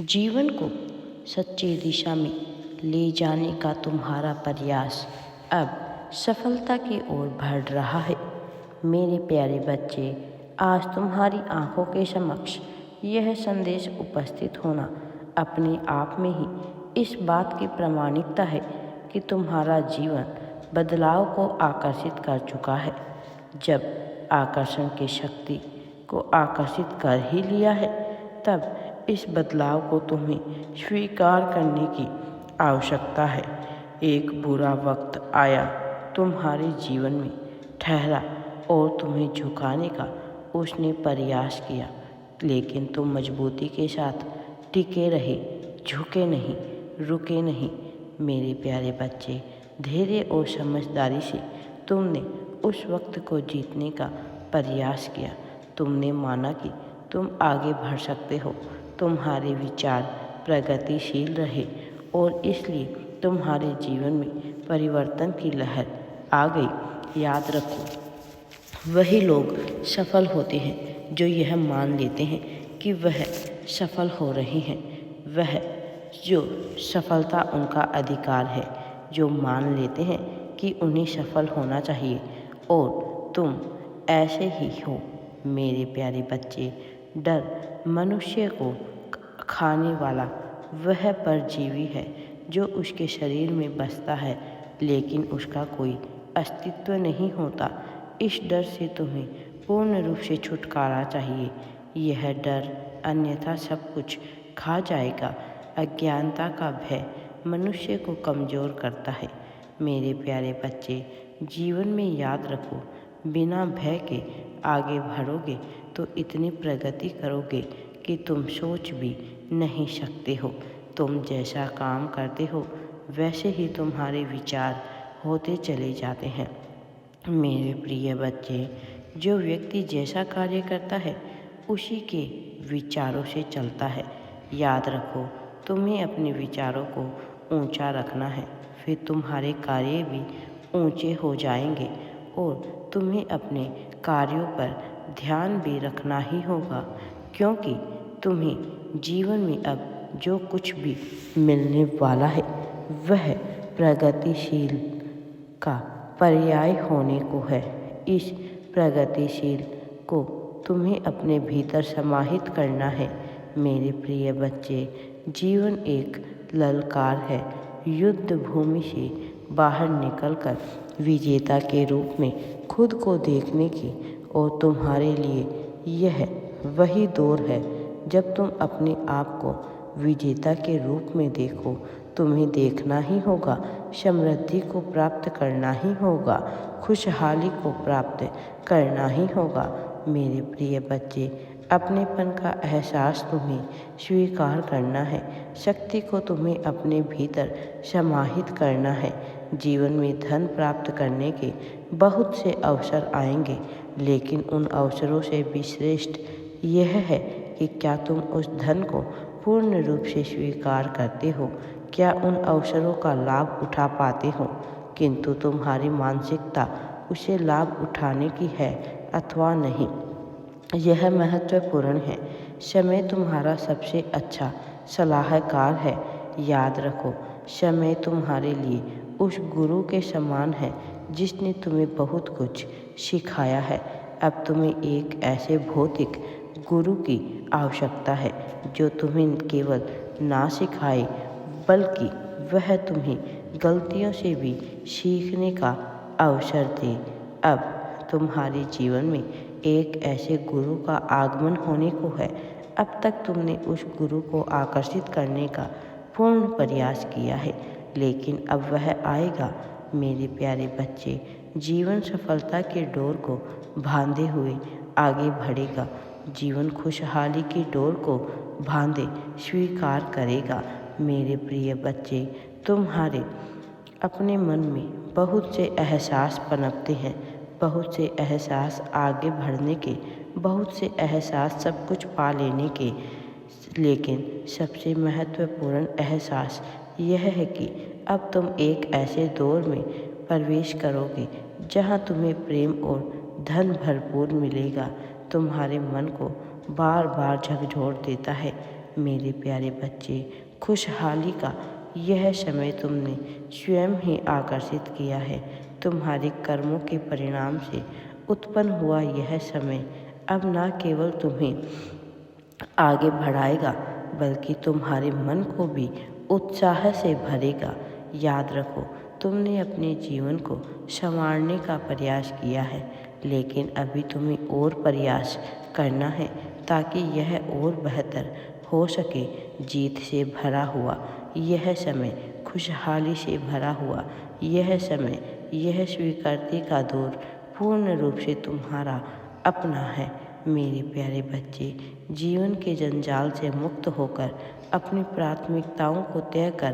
जीवन को सच्ची दिशा में ले जाने का तुम्हारा प्रयास अब सफलता की ओर बढ़ रहा है। मेरे प्यारे बच्चे, आज तुम्हारी आंखों के समक्ष यह संदेश उपस्थित होना अपने आप में ही इस बात की प्रामाणिकता है कि तुम्हारा जीवन बदलाव को आकर्षित कर चुका है। जब आकर्षण की शक्ति को आकर्षित कर ही लिया है, तब इस बदलाव को तुम्हें स्वीकार करने की आवश्यकता है। एक बुरा वक्त आया, तुम्हारे जीवन में ठहरा और तुम्हें झुकाने का उसने प्रयास किया, लेकिन तुम मजबूती के साथ टिके रहे, झुके नहीं, रुके नहीं। मेरे प्यारे बच्चे, धैर्य और समझदारी से तुमने उस वक्त को जीतने का प्रयास किया। तुमने माना कि तुम आगे बढ़ सकते हो। तुम्हारे विचार प्रगतिशील रहे और इसलिए तुम्हारे जीवन में परिवर्तन की लहर आ गई। याद रखो, वही लोग सफल होते हैं जो यह मान लेते हैं कि वह सफल हो रहे हैं। वह जो सफलता उनका अधिकार है, जो मान लेते हैं कि उन्हें सफल होना चाहिए, और तुम ऐसे ही हो। मेरे प्यारे बच्चे, डर मनुष्य को खाने वाला वह परजीवी है जो उसके शरीर में बसता है, लेकिन उसका कोई अस्तित्व नहीं होता। इस डर से तुम्हें पूर्ण रूप से छुटकारा चाहिए। यह डर अन्यथा सब कुछ खा जाएगा। अज्ञानता का भय मनुष्य को कमज़ोर करता है। मेरे प्यारे बच्चे, जीवन में याद रखो, बिना भय के आगे बढ़ोगे तो इतनी प्रगति करोगे कि तुम सोच भी नहीं सकते हो। तुम जैसा काम करते हो वैसे ही तुम्हारे विचार होते चले जाते हैं। मेरे प्रिय बच्चे, जो व्यक्ति जैसा कार्य करता है उसी के विचारों से चलता है। याद रखो, तुम्हें अपने विचारों को ऊंचा रखना है, फिर तुम्हारे कार्य भी ऊंचे हो जाएंगे और तुम्हें अपने कार्यों पर ध्यान भी रखना ही होगा, क्योंकि तुम्हें जीवन में अब जो कुछ भी मिलने वाला है वह प्रगतिशील का पर्याय होने को है। इस प्रगतिशील को तुम्हें अपने भीतर समाहित करना है। मेरे प्रिय बच्चे, जीवन एक ललकार है। युद्ध भूमि से बाहर निकलकर विजेता के रूप में खुद को देखने की, और तुम्हारे लिए यह वही दौर है जब तुम अपने आप को विजेता के रूप में देखो। तुम्हें देखना ही होगा, समृद्धि को प्राप्त करना ही होगा, खुशहाली को प्राप्त करना ही होगा। मेरे प्रिय बच्चे, अपनेपन का एहसास तुम्हें स्वीकार करना है। शक्ति को तुम्हें अपने भीतर समाहित करना है। जीवन में धन प्राप्त करने के बहुत से अवसर आएंगे, लेकिन उन अवसरों से भी श्रेष्ठ यह है कि क्या तुम उस धन को पूर्ण रूप से स्वीकार करते हो। क्या उन अवसरों का लाभ उठा पाते हो, किंतु तुम्हारी मानसिकता उसे लाभ उठाने की है अथवा नहीं, यह महत्वपूर्ण है। समय तुम्हारा सबसे अच्छा सलाहकार है। याद रखो, समय तुम्हारे लिए उस गुरु के समान है जिसने तुम्हें बहुत कुछ सिखाया है। अब तुम्हें एक ऐसे भौतिक गुरु की आवश्यकता है जो तुम्हें केवल ना सिखाए, बल्कि वह तुम्हें गलतियों से भी सीखने का अवसर दे। अब तुम्हारे जीवन में एक ऐसे गुरु का आगमन होने को है। अब तक तुमने उस गुरु को आकर्षित करने का पूर्ण प्रयास किया है, लेकिन अब वह आएगा। मेरे प्यारे बच्चे, जीवन सफलता के डोर को बांधे हुए आगे बढ़ेगा। जीवन खुशहाली की डोर को बांधे स्वीकार करेगा। मेरे प्रिय बच्चे, तुम्हारे अपने मन में बहुत से एहसास पनपते हैं, बहुत से एहसास आगे बढ़ने के, बहुत से एहसास सब कुछ पा लेने के, लेकिन सबसे महत्वपूर्ण एहसास यह है कि अब तुम एक ऐसे दौर में प्रवेश करोगे जहां तुम्हें प्रेम और धन भरपूर मिलेगा। तुम्हारे मन को बार बार झकझोर देता है मेरे प्यारे बच्चे, खुशहाली का यह समय तुमने स्वयं ही आकर्षित किया है। तुम्हारे कर्मों के परिणाम से उत्पन्न हुआ यह समय अब न केवल तुम्हें आगे बढ़ाएगा बल्कि तुम्हारे मन को भी उत्साह से भरेगा। याद रखो, तुमने अपने जीवन को संवारने का प्रयास किया है, लेकिन अभी तुम्हें और प्रयास करना है ताकि यह और बेहतर हो सके। जीत से भरा हुआ यह समय, खुशहाली से भरा हुआ यह समय, यह स्वीकृति का दौर पूर्ण रूप से तुम्हारा अपना है। मेरे प्यारे बच्चे, जीवन के जंजाल से मुक्त होकर अपनी प्राथमिकताओं को तय कर,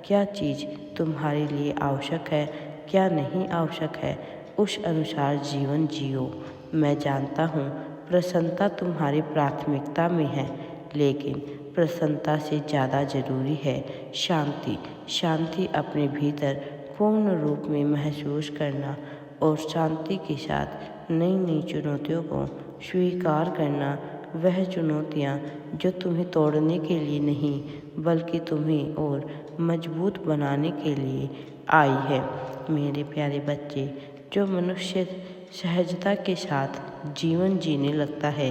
क्या चीज़ तुम्हारे लिए आवश्यक है, क्या नहीं आवश्यक है, उस अनुसार जीवन जियो। मैं जानता हूँ प्रसन्नता तुम्हारी प्राथमिकता में है, लेकिन प्रसन्नता से ज़्यादा ज़रूरी है शांति। शांति अपने भीतर पूर्ण रूप में महसूस करना और शांति के साथ नई नई चुनौतियों को स्वीकार करना। वह चुनौतियाँ जो तुम्हें तोड़ने के लिए नहीं बल्कि तुम्हें और मजबूत बनाने के लिए आई है। मेरे प्यारे बच्चे, जो मनुष्य सहजता के साथ जीवन जीने लगता है,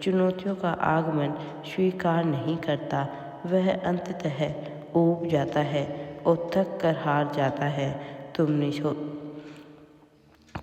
चुनौतियों का आगमन स्वीकार नहीं करता, वह अंततः ऊब जाता है और थक कर हार जाता है। तुमने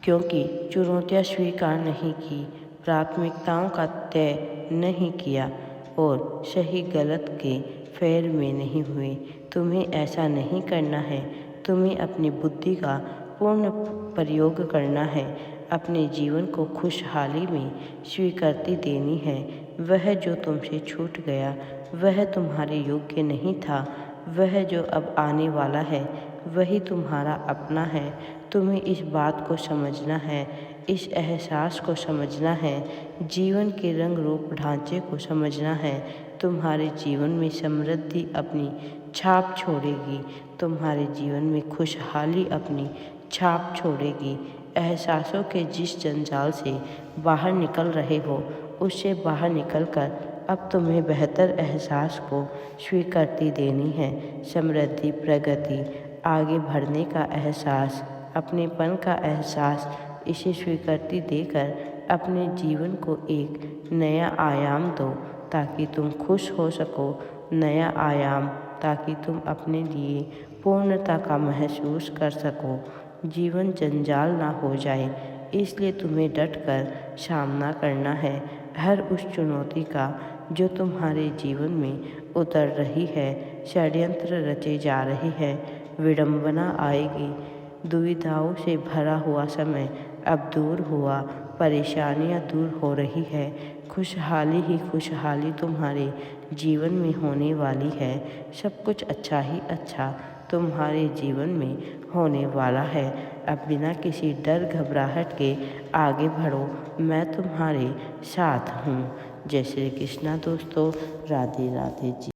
क्योंकि चुनौतियाँ स्वीकार नहीं की, प्राथमिकताओं का तय नहीं किया और सही गलत के फेर में नहीं हुए। तुम्हें ऐसा नहीं करना है। तुम्हें अपनी बुद्धि का पूर्ण प्रयोग करना है। अपने जीवन को खुशहाली में स्वीकृति देनी है। वह जो तुमसे छूट गया वह तुम्हारे योग्य नहीं था। वह जो अब आने वाला है वही तुम्हारा अपना है। तुम्हें इस बात को समझना है, इस एहसास को समझना है, जीवन के रंग रूप ढांचे को समझना है। तुम्हारे जीवन में समृद्धि अपनी छाप छोड़ेगी, तुम्हारे जीवन में खुशहाली अपनी छाप छोड़ेगी। एहसासों के जिस जंजाल से बाहर निकल रहे हो, उससे बाहर निकलकर अब तुम्हें बेहतर एहसास को स्वीकृति देनी है। समृद्धि, प्रगति, आगे बढ़ने का एहसास, अपनेपन का एहसास, इसे स्वीकृति देकर अपने जीवन को एक नया आयाम दो ताकि तुम खुश हो सको। नया आयाम ताकि तुम अपने लिए पूर्णता का महसूस कर सको, जीवन जंजाल ना हो जाए। इसलिए तुम्हें डटकर सामना करना है हर उस चुनौती का जो तुम्हारे जीवन में उतर रही है, षड्यंत्र रचे जा रही है, विडंबना आएगी। दुविधाओं से भरा हुआ समय अब दूर हुआ, परेशानियां दूर हो रही है। खुशहाली ही खुशहाली तुम्हारे जीवन में होने वाली है। सब कुछ अच्छा ही अच्छा तुम्हारे जीवन में होने वाला है। अब बिना किसी डर घबराहट के आगे बढ़ो, मैं तुम्हारे साथ हूँ। जय श्री कृष्णा दोस्तों, राधे राधे जी।